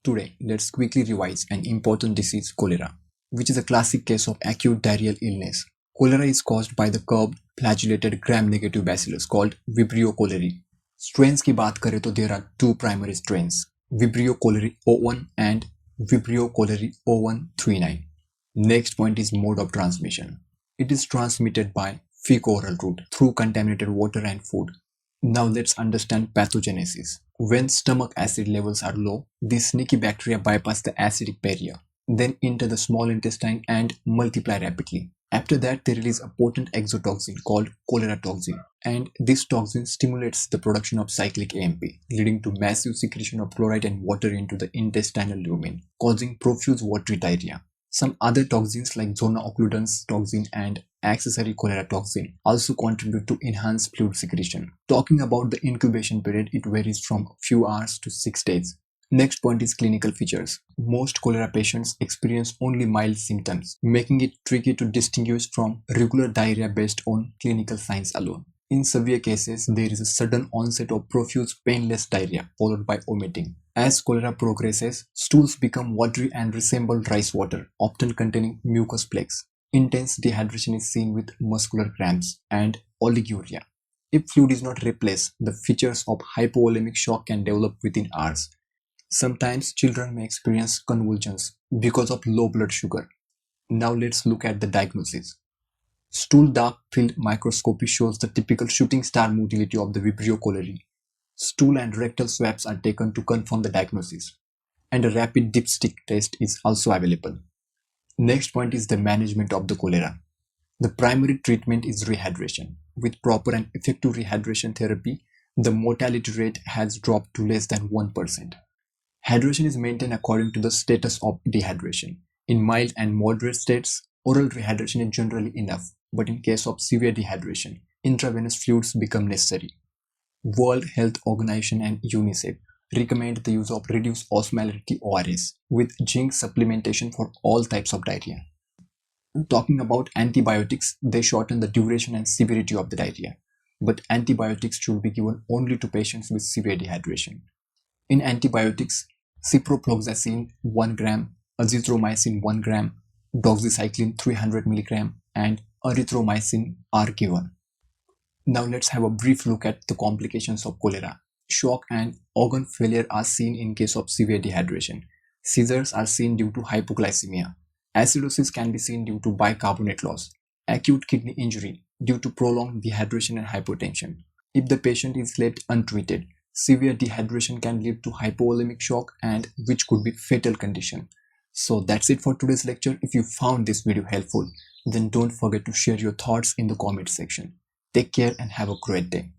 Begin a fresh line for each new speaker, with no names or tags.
Today, let's quickly revise an important disease, cholera, which is a classic case of acute diarrheal illness. Cholera is caused by the curved, flagellated gram-negative bacillus called Vibrio cholerae. Strains की बात करें तो there are two primary strains, Vibrio cholerae O1 and Vibrio cholerae O139. Next point is mode of transmission. It is transmitted by faecal-oral route through contaminated water and food. Now let's understand pathogenesis. When stomach acid levels are low, these sneaky bacteria bypass the acidic barrier, then enter the small intestine and multiply rapidly. After that, they release a potent exotoxin called cholera toxin, and this toxin stimulates the production of cyclic AMP, leading to massive secretion of chloride and water into the intestinal lumen, causing profuse watery diarrhea. Some other toxins like zona occludens toxin and accessory cholera toxin also contribute to enhanced fluid secretion. Talking about the incubation period, it varies from a few hours to 6 days. Next point is clinical features. Most cholera patients experience only mild symptoms, making it tricky to distinguish from regular diarrhea based on clinical signs alone. In severe cases, there is a sudden onset of profuse painless diarrhea followed by vomiting. As cholera progresses, stools become watery and resemble rice water, often containing mucus plaques. Intense dehydration is seen with muscular cramps and oliguria. If fluid is not replaced, the features of hypovolemic shock can develop within hours. Sometimes children may experience convulsions because of low blood sugar. Now let's look at the diagnosis. Stool dark field microscopy shows the typical shooting star motility of the Vibrio cholerae. Stool and rectal swabs are taken to confirm the diagnosis, and a rapid dipstick test is also available. Next point is the management of the cholera. The primary treatment is rehydration. With proper and effective rehydration therapy, the mortality rate has dropped to less than 1%. Hydration is maintained according to the status of dehydration. In mild and moderate states, oral rehydration is generally enough, but in case of severe dehydration, intravenous fluids become necessary. World Health Organization and UNICEF recommend the use of reduced osmolarity ORS with zinc supplementation for all types of diarrhea. Talking about antibiotics, they shorten the duration and severity of the diarrhea, but antibiotics should be given only to patients with severe dehydration. In antibiotics, ciprofloxacin 1 gram, azithromycin 1 gram, doxycycline 300 mg, and erythromycin are given. Now let's have a brief look at the complications of cholera. Shock and organ failure are seen in case of severe dehydration. Seizures are seen due to hypoglycemia. Acidosis can be seen due to bicarbonate loss. Acute kidney injury due to prolonged dehydration and hypotension. If the patient is left untreated, severe dehydration can lead to hypovolemic shock and which could be fatal condition. So that's it for today's lecture. If you found this video helpful, then don't forget to share your thoughts in the comment section. Take care and have a great day.